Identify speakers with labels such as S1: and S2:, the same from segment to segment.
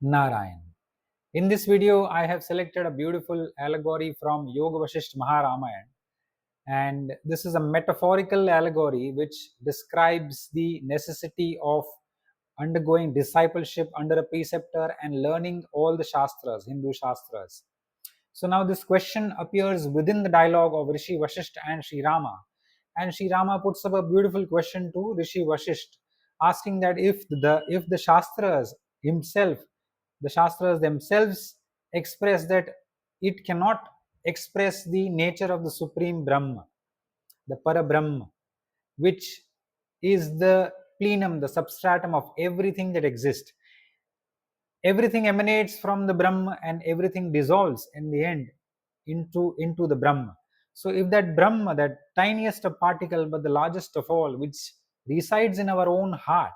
S1: Narayan. In this video, I have selected a beautiful allegory from Yoga Vasisht Maharamayana. And this is a metaphorical allegory which describes the necessity of undergoing discipleship under a preceptor and learning all the Shastras, Hindu Shastras. So now this question appears within the dialogue of Rishi Vasisht and Sri Rama. And Sri Rama puts up a beautiful question to Rishi Vasisht, asking that if the Shastras themselves express that it cannot express the nature of the Supreme Brahma, the Parabrahma, which is the plenum, the substratum of everything that exists. Everything emanates from the Brahma and everything dissolves in the end into the Brahma. So if that Brahma, that tiniest of particle but the largest of all, which resides in our own heart,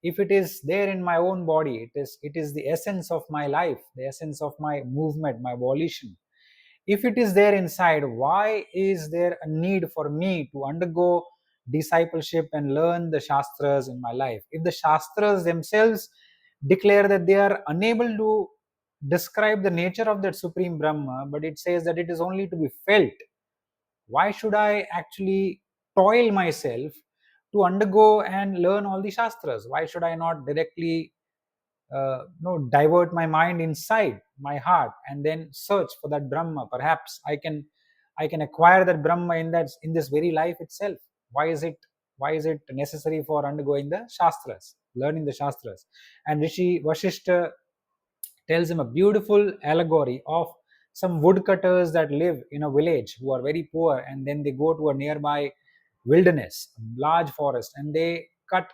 S1: if it is there in my own body, it is the essence of my life, the essence of my movement, my volition. If it is there inside, why is there a need for me to undergo discipleship and learn the Shastras in my life? If the Shastras themselves declare that they are unable to describe the nature of that Supreme Brahma, but it says that it is only to be felt, why should I actually toil myself to undergo and learn all the Shastras? Why should I not directly divert my mind inside my heart and then search for that Brahma? Perhaps I can acquire that Brahma in this very life itself. Why is it necessary for undergoing the Shastras, learning the Shastras? And Rishi Vashishta tells him a beautiful allegory of some woodcutters that live in a village who are very poor, and then they go to a nearby wilderness, a large forest, and they cut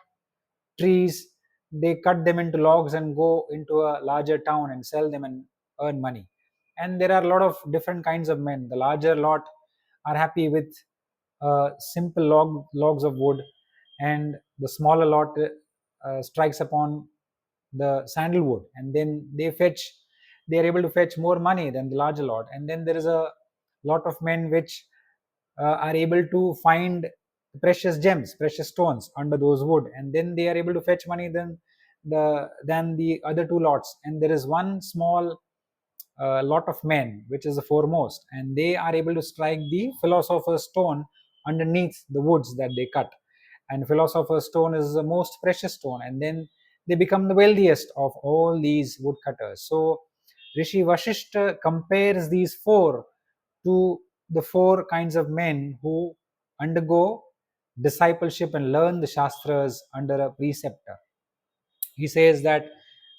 S1: trees, they cut them into logs and go into a larger town and sell them and earn money. And there are a lot of different kinds of men. The larger lot are happy with simple logs of wood, and the smaller lot strikes upon the sandalwood, and then they are able to fetch more money than the larger lot. And then there is a lot of men which are able to find precious gems, precious stones under those wood, and then they are able to fetch money than the other two lots. And there is one small lot of men which is the foremost, and they are able to strike the philosopher's stone underneath the woods that they cut. And philosopher's stone is the most precious stone, and then they become the wealthiest of all these woodcutters. So Rishi Vashishta compares these four to the four kinds of men who undergo discipleship and learn the Shastras under a preceptor. He says that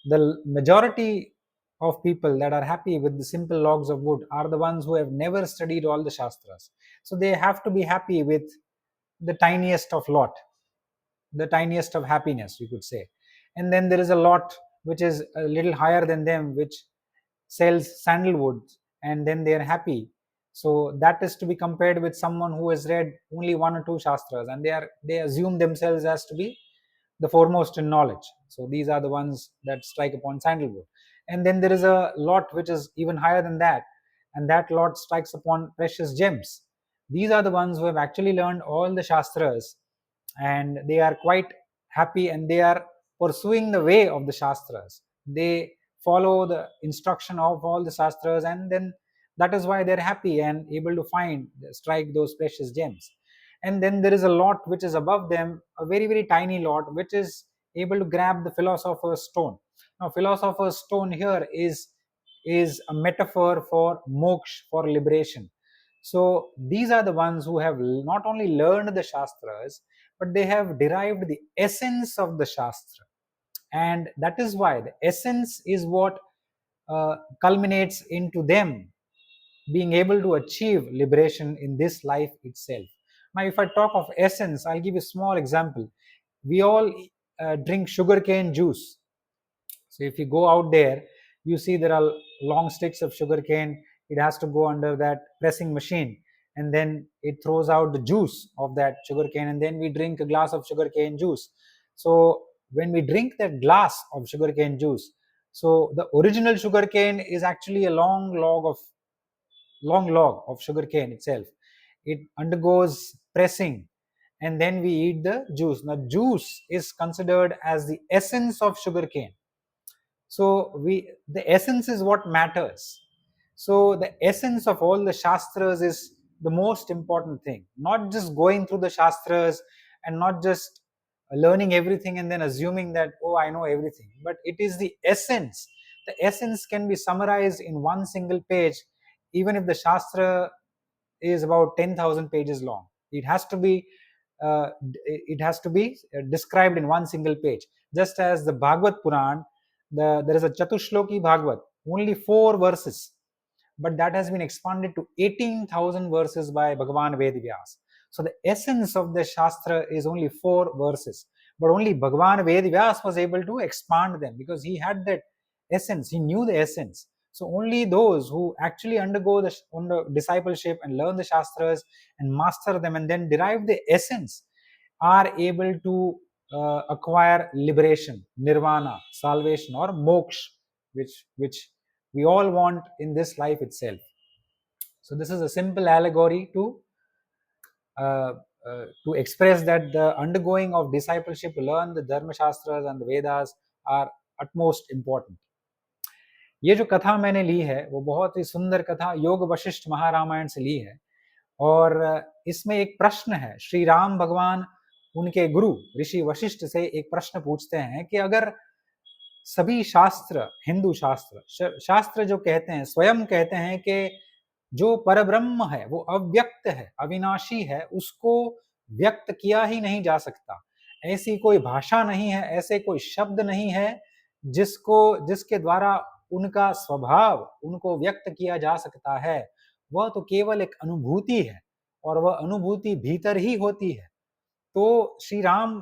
S1: the majority of people that are happy with the simple logs of wood are the ones who have never studied all the Shastras. So they have to be happy with the tiniest of lot, the tiniest of happiness, you could say. And then there is a lot which is a little higher than them, which sells sandalwood, and then they are happy. So that is to be compared with someone who has read only one or two Shastras, and they assume themselves as to be the foremost in knowledge. So these are the ones that strike upon sandalwood. And then there is a lot which is even higher than that, and that lot strikes upon precious gems. These are the ones who have actually learned all the Shastras, and they are quite happy, and they are pursuing the way of the Shastras. They follow the instruction of all the Shastras, and then that is why they're happy and able to strike those precious gems. And then there is a lot which is above them, a very very tiny lot which is able to grab the philosopher's stone. Now philosopher's stone here is a metaphor for moksha, for liberation. So these are the ones who have not only learned the Shastras, but they have derived the essence of the Shastra. And that is why the essence is what culminates into them being able to achieve liberation in this life itself. Now, if I talk of essence, I'll give you a small example. We all drink sugarcane juice. So if you go out there, you see there are long sticks of sugarcane. It has to go under that pressing machine, and then it throws out the juice of that sugarcane, and then we drink a glass of sugarcane juice. So when we drink that glass of sugarcane juice, so the original sugarcane is actually a long log of sugarcane itself. It undergoes pressing, and then we eat the juice. Now, juice is considered as the essence of sugarcane. So the essence is what matters. So the essence of all the Shastras is the most important thing. Not just going through the Shastras and not just learning everything and then assuming that, oh, I know everything. But it is the essence. The essence can be summarized in one single page, even if the Shastra is about 10,000 pages long. It has to be described in one single page. Just as the Bhagavad Puran, there is a Chatushloki Bhagavad, only 4 verses, but that has been expanded to 18,000 verses by Bhagavan Vedvyas. So the essence of the Shastra is only 4 verses, but only Bhagavan Vedvyas was able to expand them because he had that essence, he knew the essence. So only those who actually undergo the discipleship and learn the Shastras and master them and then derive the essence are able to acquire liberation, nirvana, salvation, or moksha, which we all want in this life itself. So this is a simple allegory uh, to express that the undergoing of discipleship to learn the Dharma Shastras and the Vedas are utmost important. ये जो कथा मैंने ली है वो बहुत ही सुंदर कथा योग वशिष्ठ महारामायण से ली है, और इसमें एक प्रश्न है। श्री राम भगवान उनके गुरु ऋषि वशिष्ठ से एक प्रश्न पूछते हैं कि अगर सभी शास्त्र, हिंदू शास्त्र जो कहते हैं, स्वयं कहते हैं कि जो परब्रह्म है वो अव्यक्त है, अविनाशी है, उसको व्यक्त किया ही नहीं जा सकता, ऐसी कोई भाषा नहीं है, ऐसे कोई शब्द नहीं है जिसके द्वारा उनका स्वभाव उनको व्यक्त किया जा सकता है, वह तो केवल एक अनुभूति है और वह अनुभूति भीतर ही होती है। तो श्री राम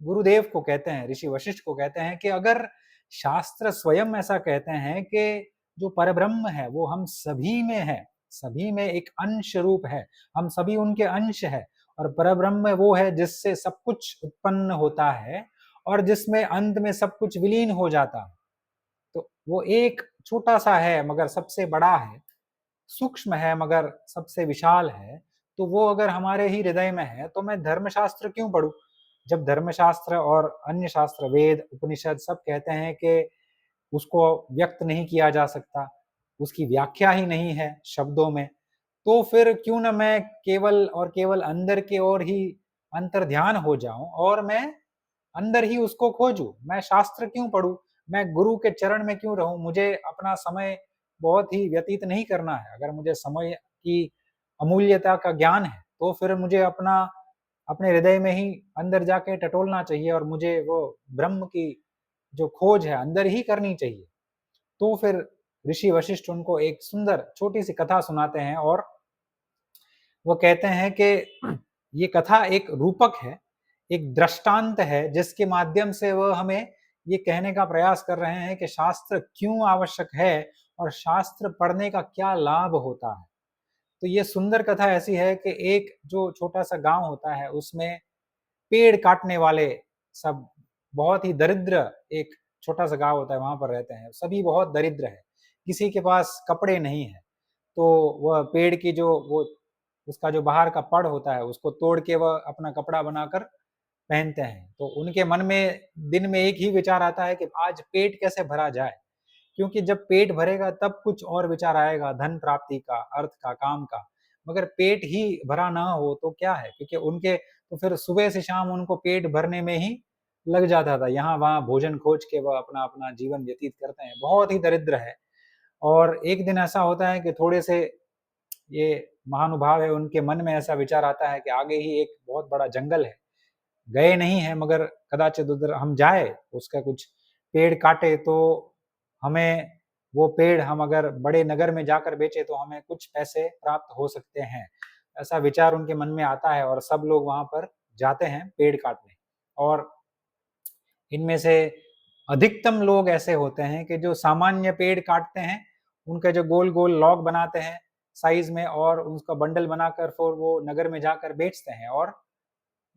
S1: गुरुदेव को कहते हैं, ऋषि वशिष्ठ को कहते हैं कि अगर शास्त्र स्वयं ऐसा कहते हैं कि जो परब्रह्म है वो हम सभी में है, सभी में एक अंश रूप है, हम सभी उनके अंश है, और परब्रह्म वो है जिससे सब कुछ उत्पन्न होता है और जिसमें अंत में सब कुछ विलीन हो जाता है। तो वो एक छोटा सा है मगर सबसे बड़ा है, सूक्ष्म है मगर सबसे विशाल है। तो वो अगर हमारे ही हृदय में है तो मैं धर्मशास्त्र क्यों पढूं? जब धर्मशास्त्र और अन्य शास्त्र, वेद, उपनिषद सब कहते हैं कि उसको व्यक्त नहीं किया जा सकता, उसकी व्याख्या ही नहीं है शब्दों में, तो फिर क्यों ना मैं केवल और केवल अंदर की ओर ही अंतर्ध्यान हो जाऊं और मैं अंदर ही उसको खोजूं। मैं शास्त्र क्यों पढूं? मैं गुरु के चरण में क्यों रहूं? मुझे अपना समय बहुत ही व्यतीत नहीं करना है। अगर मुझे समय की अमूल्यता का ज्ञान है तो फिर मुझे अपने हृदय में ही अंदर जाके टटोलना चाहिए और मुझे वो ब्रह्म की जो खोज है अंदर ही करनी चाहिए। तो फिर ऋषि वशिष्ठ उनको एक सुंदर छोटी सी कथा सुनाते हैं और वो कहते हैं कि ये कथा एक रूपक है, एक दृष्टांत है जिसके माध्यम से वह हमें ये कहने का प्रयास कर रहे हैं कि शास्त्र क्यों आवश्यक है और शास्त्र पढ़ने का क्या लाभ होता है। तो ये सुंदर कथा ऐसी है कि एक जो छोटा सा गांव होता है उसमें पेड़ काटने वाले सब बहुत ही दरिद्र, एक छोटा सा गांव होता है वहां पर रहते हैं, सभी बहुत दरिद्र है, किसी के पास कपड़े नहीं है। तो वह पेड़ की जो वो उसका जो बाहर का पड़ होता है उसको तोड़ के वह अपना कपड़ा बनाकर पहनते हैं। तो उनके मन में दिन में एक ही विचार आता है कि आज पेट कैसे भरा जाए, क्योंकि जब पेट भरेगा तब कुछ और विचार आएगा, धन प्राप्ति का, अर्थ का, काम का। मगर पेट ही भरा ना हो तो क्या है, क्योंकि उनके तो फिर सुबह से शाम उनको पेट भरने में ही लग जाता था, यहाँ वहाँ भोजन खोज के वह अपना अपना जीवन व्यतीत करते हैं, बहुत ही दरिद्र है। और एक दिन ऐसा होता है कि थोड़े से ये महानुभाव है, उनके मन में ऐसा विचार आता है कि आगे ही एक बहुत बड़ा जंगल है, गए नहीं है मगर कदाचित उधर हम जाए, उसका कुछ पेड़ काटे तो हमें वो पेड़ हम अगर बड़े नगर में जाकर बेचे तो हमें कुछ पैसे प्राप्त हो सकते हैं। ऐसा विचार उनके मन में आता है और सब लोग वहां पर जाते हैं पेड़ काटने। और इनमें से अधिकतम लोग ऐसे होते हैं कि जो सामान्य पेड़ काटते हैं, उनका जो गोल गोल लॉग बनाते हैं साइज में और उसका बंडल बनाकर फिर वो नगर में जाकर बेचते हैं, और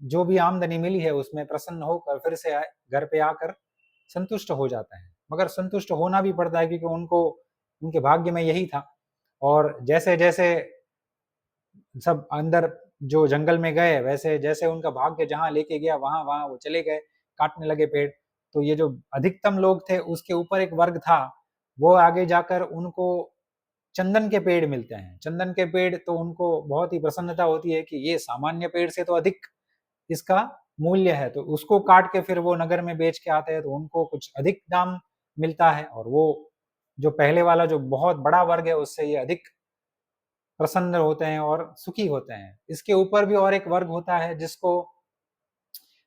S1: जो भी आमदनी मिली है उसमें प्रसन्न होकर फिर से घर पे आकर संतुष्ट हो जाता है। मगर संतुष्ट होना भी पड़ता है क्योंकि उनको उनके भाग्य में यही था। और जैसे जैसे सब अंदर जो जंगल में गए, वैसे जैसे उनका भाग्य जहाँ लेके गया वहां वहां वो चले गए, काटने लगे पेड़। तो ये जो अधिकतम लोग थे उसके ऊपर एक वर्ग था, वो आगे जाकर उनको चंदन के पेड़ मिलते हैं। चंदन के पेड़ तो उनको बहुत ही प्रसन्नता होती है कि ये सामान्य पेड़ से तो अधिक इसका मूल्य है, तो उसको काट के फिर वो नगर में बेच के आते हैं, तो उनको कुछ अधिक दाम मिलता है, और वो जो पहले वाला जो बहुत बड़ा वर्ग है उससे ये अधिक प्रसन्न होते हैं और सुखी होते हैं। इसके ऊपर भी और एक वर्ग होता है जिसको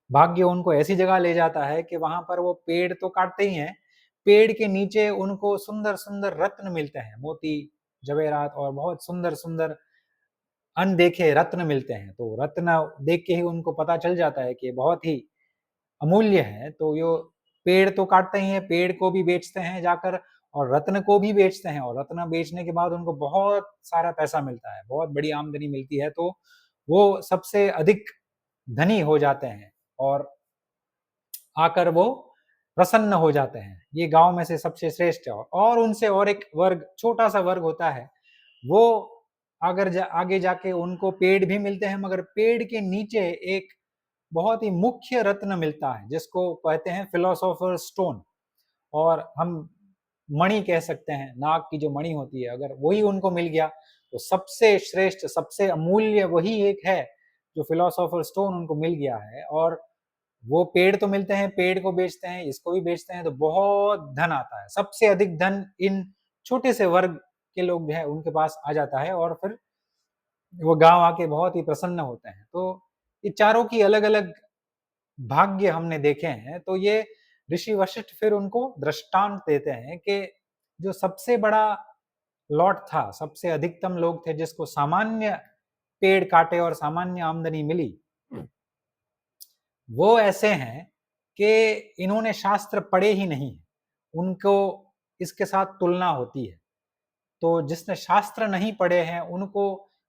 S1: भाग्य उनको ऐसी जगह ले जाता है कि वहां पर वो पेड़ तो काटते ही हैं, पेड़ के नीचे उनको सुंदर सुंदर रत्न मिलते हैं, मोती, जवेरात और बहुत सुंदर सुंदर अनदेखे रत्न मिलते हैं। तो रत्न देख के ही उनको पता चल जाता है कि बहुत ही अमूल्य है। तो यो पेड़ तो काटते ही हैं, पेड़ को भी बेचते हैं जाकर, और रत्न को भी बेचते हैं, और रत्न बेचने के बाद उनको बहुत सारा पैसा मिलता है, बहुत बड़ी आमदनी मिलती है। तो वो सबसे अधिक धनी हो जाते हैं और आकर वो प्रसन्न हो जाते हैं। ये गांव में से सबसे श्रेष्ठ है। और उनसे और एक वर्ग, छोटा सा वर्ग होता है, वो अगर आगे जाके उनको पेड़ भी मिलते हैं, मगर पेड़ के नीचे एक बहुत ही मुख्य रत्न मिलता है जिसको कहते हैं फिलोसोफर स्टोन, और हम मणि कह सकते हैं, नाग की जो मणि होती है, अगर वही उनको मिल गया तो सबसे श्रेष्ठ, सबसे अमूल्य वही एक है जो फिलोसोफर स्टोन उनको मिल गया है। और वो पेड़ तो मिलते हैं, पेड़ को बेचते हैं, इसको भी बेचते हैं, तो बहुत धन आता है। सबसे अधिक धन इन छोटे से वर्ग के लोग जो है उनके पास आ जाता है, और फिर वो गांव आके बहुत ही प्रसन्न होते हैं। तो ये चारों की अलग अलग भाग्य हमने देखे हैं। तो ये ऋषि वशिष्ठ फिर उनको दृष्टांत देते हैं कि जो सबसे बड़ा लॉट था, सबसे अधिकतम लोग थे जिसको सामान्य पेड़ काटे और सामान्य आमदनी मिली, वो ऐसे हैं कि इन्होंने शास्त्र पढ़े ही नहीं, उनको इसके साथ तुलना होती है। तो जिसने शास्त्र नहीं पढ़े हैं उनको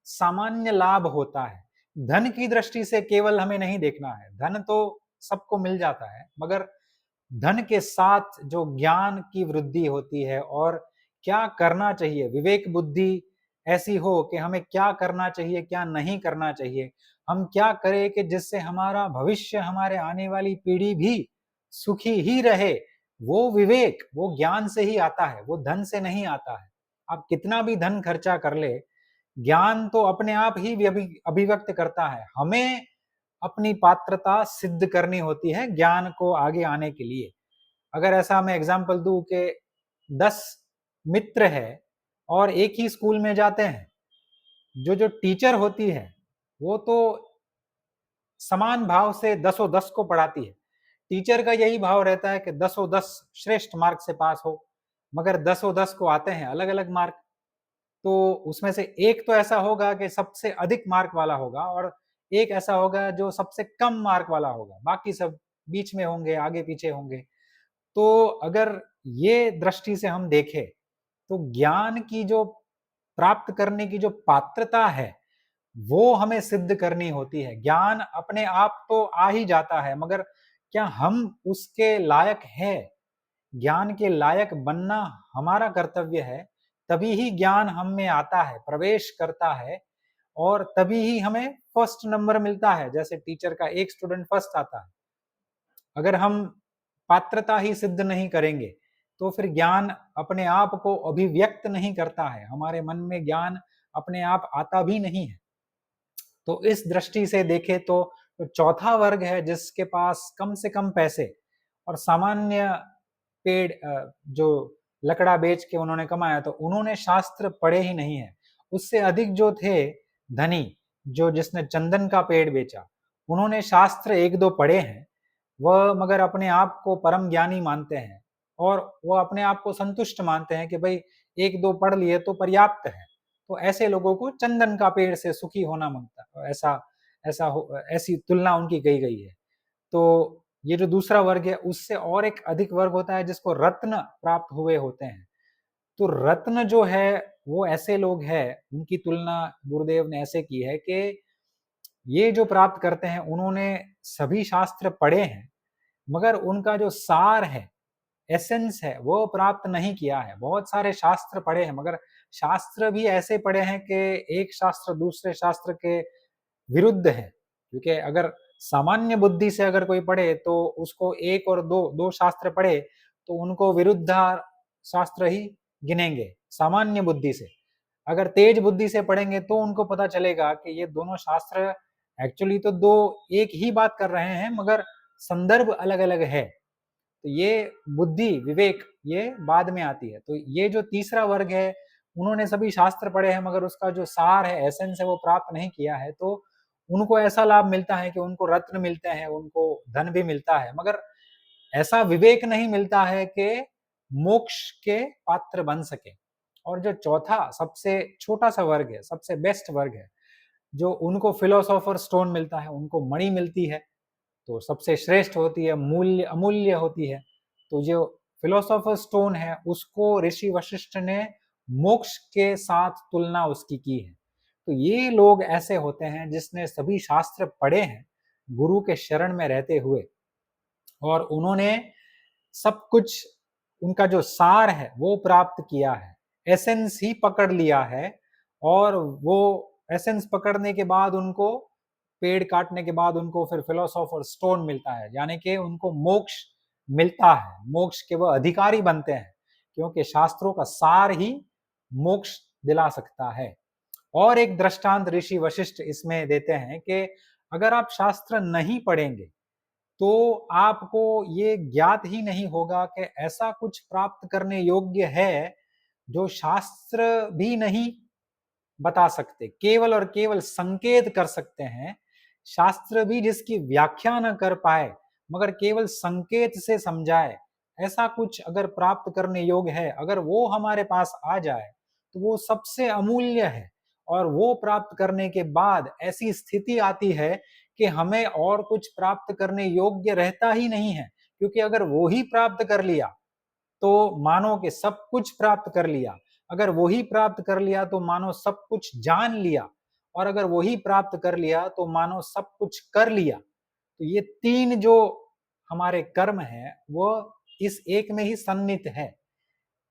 S1: सामान्य लाभ होता है। धन की दृष्टि से केवल हमें नहीं देखना है, धन तो सबको मिल जाता है, मगर धन के साथ जो ज्ञान की वृद्धि होती है और क्या करना चाहिए, विवेक बुद्धि ऐसी हो कि हमें क्या करना चाहिए, क्या नहीं करना चाहिए, हम क्या करें कि जिससे हमारा भविष्य, हमारे आने वाली पीढ़ी भी सुखी ही रहे, वो विवेक, वो ज्ञान से ही आता है, वो धन से नहीं आता है। आप कितना भी धन खर्चा कर ले, ज्ञान तो अपने आप ही अभिव्यक्त करता है। हमें अपनी पात्रता सिद्ध करनी होती है ज्ञान को आगे आने के लिए। अगर ऐसा मैं एग्जांपल दूं कि 10 मित्र है और एक ही स्कूल में जाते हैं, जो टीचर होती है वो तो समान भाव से 10 को पढ़ाती है। टीचर का यही भाव रहता है कि 10 श्रेष्ठ मार्क से पास हो, मगर 10 को आते हैं अलग अलग मार्क। तो उसमें से एक तो ऐसा होगा कि सबसे अधिक मार्क वाला होगा, और एक ऐसा होगा जो सबसे कम मार्क वाला होगा, बाकी सब बीच में होंगे, आगे पीछे होंगे। तो अगर ये दृष्टि से हम देखें तो ज्ञान की जो प्राप्त करने की जो पात्रता है वो हमें सिद्ध करनी होती है। ज्ञान अपने आप तो आ ही जाता है, मगर क्या हम उसके लायक है? ज्ञान के लायक बनना हमारा कर्तव्य है, तभी ही ज्ञान हम में आता है, प्रवेश करता है, और तभी ही हमें फर्स्ट नंबर मिलता है। जैसे टीचर का एक स्टूडेंट फर्स्ट आता है, अगर हम पात्रता ही सिद्ध नहीं करेंगे तो फिर ज्ञान अपने आप को अभिव्यक्त नहीं करता है, हमारे मन में ज्ञान अपने आप आता भी नहीं है। तो इस दृष्टि से देखें तो चौथा वर्ग है जिसके पास कम से कम पैसे और सामान्य पेड़ जो लकड़ा बेच के उन्होंने कमाया, तो उन्होंने शास्त्र पढ़े ही नहीं है। उससे अधिक जो थे धनी, जो जिसने चंदन का पेड़ बेचा, उन्होंने शास्त्र एक दो पढ़े हैं, वह मगर अपने आप को परम ज्ञानी मानते हैं, और वह अपने आप को संतुष्ट मानते हैं कि भाई एक दो पढ़ लिए तो पर्याप्त है। तो ऐसे लोगों को चंदन का पेड़ से सुखी होना मांगता, ऐसी तुलना उनकी कही गई है। तो ये जो दूसरा वर्ग है उससे और एक अधिक वर्ग होता है जिसको रत्न प्राप्त हुए होते हैं। तो रत्न जो है वो ऐसे लोग हैं, उनकी तुलना गुरुदेव ने ऐसे की है कि ये जो प्राप्त करते हैं उन्होंने सभी शास्त्र पढ़े हैं, मगर उनका जो सार है, एसेंस है, वो प्राप्त नहीं किया है। बहुत सारे शास्त्र पढ़े हैं, मगर शास्त्र भी ऐसे पढ़े हैं कि एक शास्त्र दूसरे शास्त्र के विरुद्ध है। क्योंकि अगर सामान्य बुद्धि से अगर कोई पढ़े तो उसको एक और दो शास्त्र पढ़े तो उनको विरुद्ध शास्त्र ही गिनेंगे सामान्य बुद्धि से। अगर तेज बुद्धि से पढ़ेंगे तो उनको पता चलेगा कि ये दोनों शास्त्र एक्चुअली तो दो एक ही बात कर रहे हैं मगर संदर्भ अलग अलग है। तो ये बुद्धि विवेक ये बाद में आती है। तो ये जो तीसरा वर्ग है उन्होंने सभी शास्त्र पढ़े हैं मगर उसका जो सार है एसेंस है वो प्राप्त नहीं किया है, तो उनको ऐसा लाभ मिलता है कि उनको रत्न मिलते हैं, उनको धन भी मिलता है, मगर ऐसा विवेक नहीं मिलता है कि मोक्ष के पात्र बन सके। और जो चौथा सबसे छोटा सा वर्ग है, सबसे बेस्ट वर्ग है, जो उनको फिलोसोफर स्टोन मिलता है, उनको मणि मिलती है, तो सबसे श्रेष्ठ होती है, मूल्य अमूल्य होती है। तो जो फिलोसोफर स्टोन है उसको ऋषि वशिष्ठ ने मोक्ष के साथ तुलना उसकी की है। तो ये लोग ऐसे होते हैं जिसने सभी शास्त्र पढ़े हैं गुरु के शरण में रहते हुए, और उन्होंने सब कुछ उनका जो सार है वो प्राप्त किया है, एसेंस ही पकड़ लिया है। और वो एसेंस पकड़ने के बाद उनको पेड़ काटने के बाद उनको फिर फिलोसोफर स्टोन मिलता है, यानी कि उनको मोक्ष मिलता है, मोक्ष के वो अधिकारी बनते हैं, क्योंकि शास्त्रों का सार ही मोक्ष दिला सकता है। और एक दृष्टांत ऋषि वशिष्ठ इसमें देते हैं कि अगर आप शास्त्र नहीं पढ़ेंगे तो आपको ये ज्ञात ही नहीं होगा कि ऐसा कुछ प्राप्त करने योग्य है जो शास्त्र भी नहीं बता सकते, केवल और केवल संकेत कर सकते हैं। शास्त्र भी जिसकी व्याख्या न कर पाए मगर केवल संकेत से समझाए, ऐसा कुछ अगर प्राप्त करने योग्य है, अगर वो हमारे पास आ जाए तो वो सबसे अमूल्य है। और वो प्राप्त करने के बाद ऐसी स्थिति आती है कि हमें और कुछ प्राप्त करने योग्य रहता ही नहीं है, क्योंकि अगर वो ही प्राप्त कर लिया तो मानो कि सब कुछ प्राप्त कर लिया, अगर वही प्राप्त कर लिया तो मानो सब कुछ जान लिया, और अगर वही प्राप्त कर लिया तो मानो सब कुछ कर लिया। तो ये तीन जो हमारे कर्म है वो इस एक में ही सन्निहित है।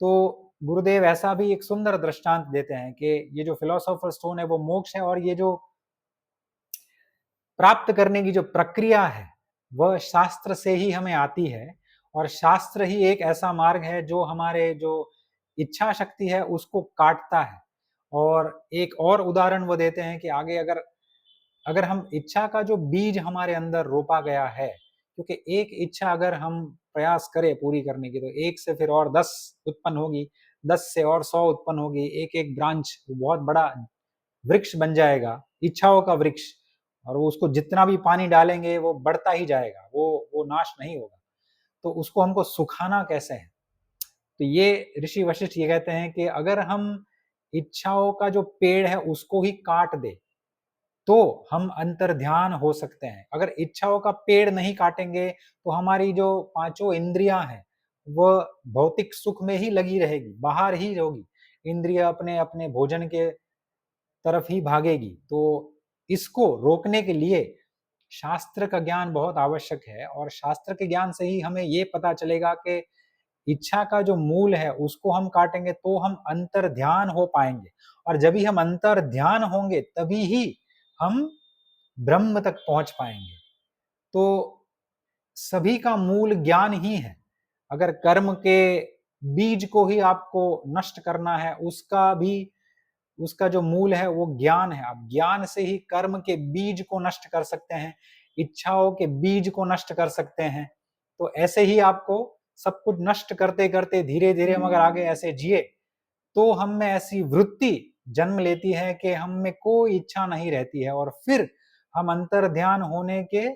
S1: तो गुरुदेव ऐसा भी एक सुंदर दृष्टांत देते हैं कि ये जो फिलोसोफर स्टोन है वो मोक्ष है, और ये जो प्राप्त करने की जो प्रक्रिया है वह शास्त्र से ही हमें आती है। और शास्त्र ही एक ऐसा मार्ग है जो हमारे जो इच्छा शक्ति है उसको काटता है। और एक और उदाहरण वो देते हैं कि आगे अगर अगर हम इच्छा का जो बीज हमारे अंदर रोपा गया है, क्योंकि एक इच्छा अगर हम प्रयास करें पूरी करने की तो एक से फिर और 10 उत्पन्न होगी, 10 से और 100 उत्पन्न होगी, एक एक ब्रांच बहुत बड़ा वृक्ष बन जाएगा, इच्छाओं का वृक्ष। और वो उसको जितना भी पानी डालेंगे वो बढ़ता ही जाएगा, वो नाश नहीं होगा। तो उसको हमको सुखाना कैसे है? तो ये ऋषि वशिष्ठ ये कहते हैं कि अगर हम इच्छाओं का जो पेड़ है उसको ही काट दे तो हम अंतर ध्यान हो सकते हैं। अगर इच्छाओं का पेड़ नहीं काटेंगे तो हमारी जो पांचों इंद्रियां हैं वह भौतिक सुख में ही लगी रहेगी, बाहर ही होगी, इंद्रिय अपने अपने भोजन के तरफ ही भागेगी। तो इसको रोकने के लिए शास्त्र का ज्ञान बहुत आवश्यक है, और शास्त्र के ज्ञान से ही हमें ये पता चलेगा कि इच्छा का जो मूल है उसको हम काटेंगे तो हम अंतर ध्यान हो पाएंगे, और जब भी हम अंतर ध्यान होंगे तभी ही हम ब्रह्म तक पहुंच पाएंगे। तो सभी का मूल ज्ञान ही है। अगर कर्म के बीज को ही आपको नष्ट करना है, उसका भी उसका जो मूल है वो ज्ञान है। आप ज्ञान से ही कर्म के बीज को नष्ट कर सकते हैं, इच्छाओं के बीज को नष्ट कर सकते हैं। तो ऐसे ही आपको सब कुछ नष्ट करते करते धीरे धीरे हम अगर आगे ऐसे जिए तो हम में ऐसी वृत्ति जन्म लेती है कि हम में कोई इच्छा नहीं रहती है, और फिर हम अंतर ध्यान होने के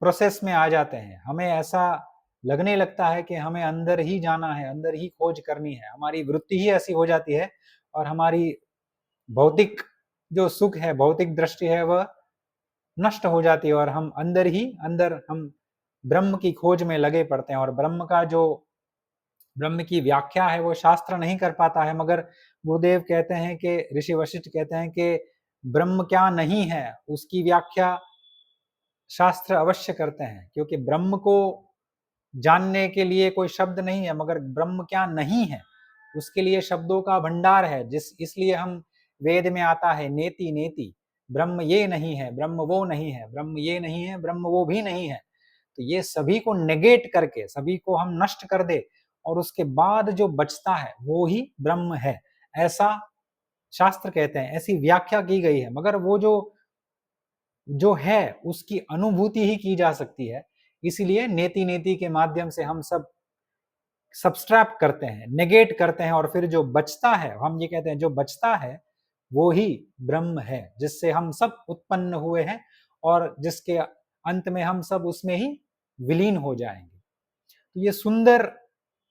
S1: प्रोसेस में आ जाते हैं। हमें ऐसा लगने लगता है कि हमें अंदर ही जाना है, अंदर ही खोज करनी है, हमारी वृत्ति ही ऐसी हो जाती है, और हमारी भौतिक जो सुख है, भौतिक दृष्टि है, वह नष्ट हो जाती है, और हम अंदर ही अंदर हम ब्रह्म की खोज में लगे पड़ते हैं। और ब्रह्म की व्याख्या है वो शास्त्र नहीं कर पाता है, मगर गुरुदेव कहते हैं कि ऋषि वशिष्ठ कहते हैं कि ब्रह्म क्या नहीं है उसकी व्याख्या शास्त्र अवश्य करते हैं, क्योंकि ब्रह्म को जानने के लिए कोई शब्द नहीं है, मगर ब्रह्म क्या नहीं है उसके लिए शब्दों का भंडार है। जिस इसलिए हम वेद में आता है नेति नेति, ब्रह्म ये नहीं है, ब्रह्म वो नहीं है, ब्रह्म ये नहीं है, ब्रह्म वो भी नहीं है, तो ये सभी को नेगेट करके, सभी को हम नष्ट कर दे और उसके बाद जो बचता है वो ही ब्रह्म है, ऐसा शास्त्र कहते हैं, ऐसी व्याख्या की गई है। मगर वो जो जो है उसकी अनुभूति ही की जा सकती है, इसीलिए नेति नेति के माध्यम से हम सब सब्सट्रैक्ट करते हैं, नेगेट करते हैं, और फिर जो बचता है, हम ये कहते हैं जो बचता है वो ही ब्रह्म है, जिससे हम सब उत्पन्न हुए हैं और जिसके अंत में हम सब उसमें ही विलीन हो जाएंगे। तो ये सुंदर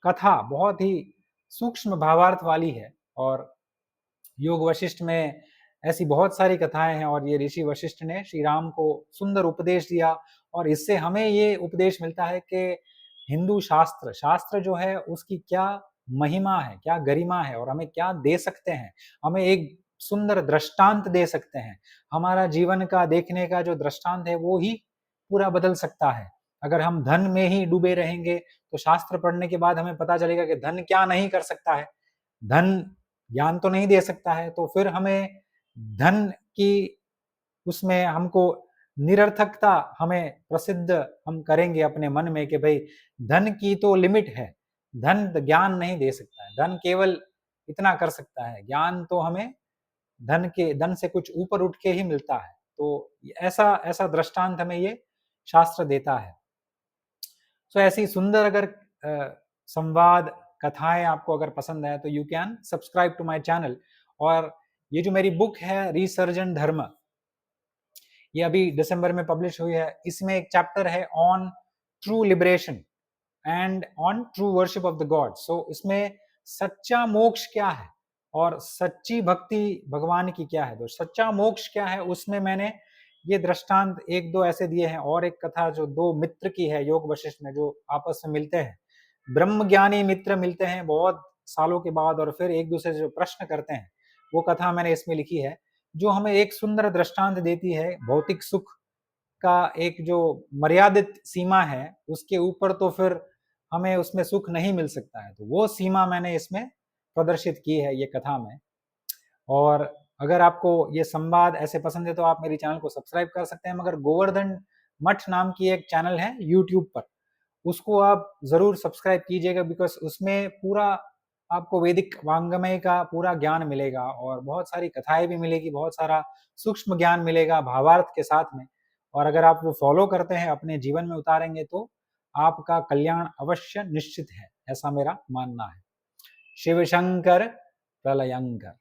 S1: कथा बहुत ही सूक्ष्म भावार्थ वाली है, और योग वशिष्ठ में ऐसी बहुत सारी कथाएं हैं, और ये ऋषि वशिष्ठ ने श्री राम को सुंदर उपदेश दिया, और इससे हमें ये उपदेश मिलता है कि हिंदू शास्त्र शास्त्र जो है उसकी क्या महिमा है, क्या गरिमा है, और हमें क्या दे सकते हैं। हमें एक सुंदर दृष्टांत दे सकते हैं। हमारा जीवन का देखने का जो दृष्टांत है वो ही पूरा बदल सकता है। अगर हम धन में ही डूबे रहेंगे तो शास्त्र पढ़ने के बाद हमें पता चलेगा कि धन क्या नहीं कर सकता है। धन ज्ञान तो नहीं दे सकता है, तो फिर हमें धन की उसमें हमको निरर्थकता हमें प्रसिद्ध हम करेंगे अपने मन में कि भाई धन की तो लिमिट है, धन ज्ञान नहीं दे सकता है, धन केवल इतना कर सकता है, ज्ञान तो हमें धन से कुछ ऊपर उठ के ही मिलता है। तो ऐसा ऐसा दृष्टांत हमें ये शास्त्र देता है। तो ऐसी सुंदर अगर संवाद कथाएं आपको अगर पसंद आए तो you can subscribe to my channel. और ये जो मेरी बुक है रिसर्जन धर्म, ये अभी दिसंबर में पब्लिश हुई है। इसमें एक चैप्टर है on true liberation and on true worship of the God. सो इसमें सच्चा मोक्ष क्या है और सच्ची भक्ति भगवान की क्या है। तो सच्चा मोक्ष क्या है उसमें मैंने ये दृष्टांत एक दो ऐसे दिए हैं, और एक कथा जो दो मित्र की है योग वशिष्ठ में, जो आपस में मिलते हैं, ब्रह्म ज्ञानी मित्र मिलते हैं बहुत सालों के बाद, और फिर एक दूसरे से जो प्रश्न करते हैं, वो कथा मैंने इसमें लिखी है, जो हमें एक सुंदर दृष्टांत देती है। भौतिक सुख का एक जो मर्यादित सीमा है, उसके ऊपर तो फिर हमें उसमें सुख नहीं मिल सकता है, तो वो सीमा मैंने इसमें प्रदर्शित की है ये कथा में। और अगर आपको ये संवाद ऐसे पसंद है तो आप मेरी चैनल को सब्सक्राइब कर सकते हैं। मगर गोवर्धन मठ नाम की एक चैनल है यूट्यूब पर, उसको आप जरूर सब्सक्राइब कीजिएगा, बिकॉज उसमें पूरा आपको वैदिक वांग्मय का पूरा ज्ञान मिलेगा, और बहुत सारी कथाएं भी मिलेगी, बहुत सारा सूक्ष्म ज्ञान मिलेगा भावार्थ के साथ में। और अगर आप वो फॉलो करते हैं, अपने जीवन में उतारेंगे, तो आपका कल्याण अवश्य निश्चित है, ऐसा मेरा मानना है। शिव शंकर प्रलयंकर।